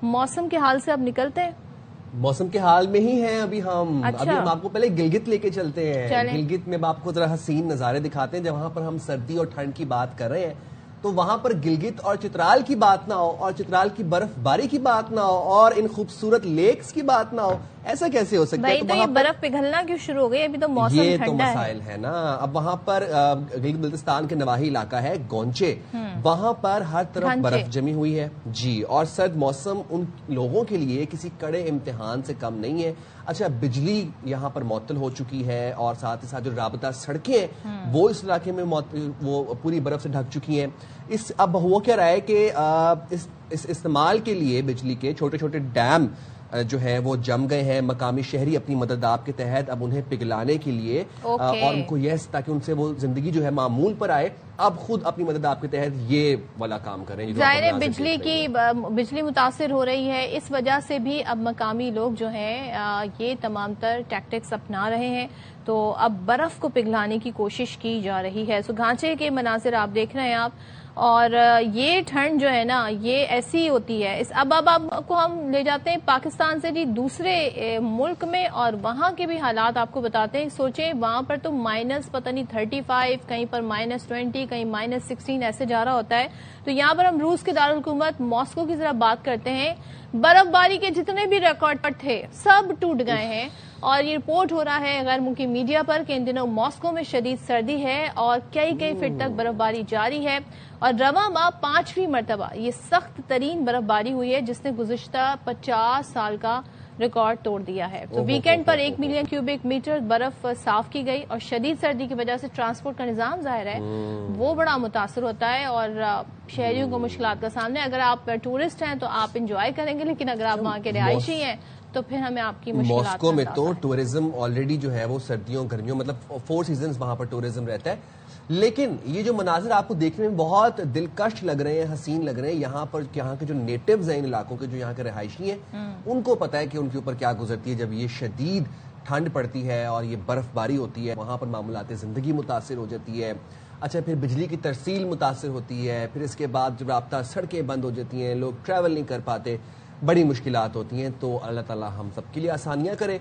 موسم کے حال سے اب نکلتے ہیں؟ موسم کے حال میں ہی ہیں ابھی ہم آپ کو پہلے گلگت لے کے چلتے ہیں. گلگت میں آپ کو ذرا حسین نظارے دکھاتے ہیں. جہاں پر ہم سردی اور ٹھنڈ کی بات کر رہے ہیں تو وہاں پر گلگت اور چترال کی بات نہ ہو اور چترال کی برف باری کی بات نہ ہو اور ان خوبصورت لیکس کی بات نہ ہو. ایسا کیسے ہو سکتا ہے؟ تو یہ برف پگھلنا کیوں شروع ہو گئی؟ ابھی تو موسم ٹھنڈا ہے. یہ تو مسائل ہے نا. اب وہاں پر گلگت بلتستان کے نواحی علاقہ ہے گونچے, وہاں پر ہر طرف برف جمی ہوئی ہے جی. اور سرد موسم ان لوگوں کے لیے کسی کڑے امتحان سے کم نہیں ہے. اچھا, بجلی یہاں پر معطل ہو چکی ہے اور ساتھ ہی ساتھ جو رابطہ سڑکیں ہیں وہ اس علاقے میں وہ پوری برف سے ڈھک چکی ہیں. اب ہوا کیا رہا ہے کہ اس استعمال کے لیے بجلی کے چھوٹے چھوٹے ڈیم جو ہے وہ جم گئے ہیں. مقامی شہری اپنی مدد آپ کے تحت اب انہیں پگھلانے کے لیے اور ان کو تاکہ ان سے وہ زندگی جو ہے معمول پر آئے, اب خود اپنی مدد آپ کے تحت یہ والا کام کریں. ظاہر بجلی متاثر ہو رہی ہے, اس وجہ سے بھی اب مقامی لوگ جو ہیں یہ تمام تر ٹیکٹکس اپنا رہے ہیں. تو اب برف کو پگھلانے کی کوشش کی جا رہی ہے. سو گھانچے کے مناظر آپ دیکھ رہے ہیں آپ, اور یہ ٹھنڈ جو ہے نا یہ ایسی ہوتی ہے. اب آپ کو ہم لے جاتے ہیں پاکستان سے جی دوسرے ملک میں, اور وہاں کے بھی حالات آپ کو بتاتے ہیں. سوچیں وہاں پر تو مائنس پتہ نہیں 35, کہیں پر -20, کہیں -16 ایسے جا رہا ہوتا ہے. تو یہاں پر ہم روس کے دارالحکومت ماسکو کی ذرا بات کرتے ہیں. برف باری کے جتنے بھی ریکارڈ تھے سب ٹوٹ گئے ہیں, اور یہ رپورٹ ہو رہا ہے غیر ملکی میڈیا پر کہ ان دنوں ماسکو میں شدید سردی ہے اور کئی فٹ تک برف باری جاری ہے. اور رواں ماہ 5ویں مرتبہ یہ سخت ترین برف باری ہوئی ہے جس نے گزشتہ 50 سال کا ریکارڈ توڑ دیا ہے. تو ویکینڈ پر 1 ملین کیوبک میٹر برف صاف کی گئی, اور شدید سردی کی وجہ سے ٹرانسپورٹ کا نظام ظاہر ہے وہ بڑا متاثر ہوتا ہے اور شہریوں کو مشکلات کا سامنا ہے. اگر آپ ٹورسٹ ہیں تو آپ انجوائے کریں گے, لیکن اگر آپ وہاں کے رہائشی ہیں تو پھر ہمیں آپ کی مشکلات. ماسکو میں تو ٹورزم آلریڈی جو ہے وہ سردیوں گرمیوں مطلب 4 سیزنز وہاں پر ٹورزم رہتا ہے. لیکن یہ جو مناظر آپ کو دیکھنے میں بہت دلکش لگ رہے ہیں, حسین لگ رہے ہیں, یہاں کے جو نیٹیوز ہیں ان علاقوں کے, جو یہاں کے رہائشی ہیں, ان کو پتا ہے کہ ان کے اوپر کیا گزرتی ہے جب یہ شدید ٹھنڈ پڑتی ہے اور یہ برف باری ہوتی ہے. وہاں پر معمولات زندگی متاثر ہو جاتی ہے. اچھا, پھر بجلی کی ترسیل متاثر ہوتی ہے, پھر اس کے بعد جب رابطہ سڑکیں بند ہو جاتی ہیں, لوگ ٹریول نہیں کر پاتے, بڑی مشکلات ہوتی ہیں. تو اللہ تعالی ہم سب کے لیے آسانیاں کرے.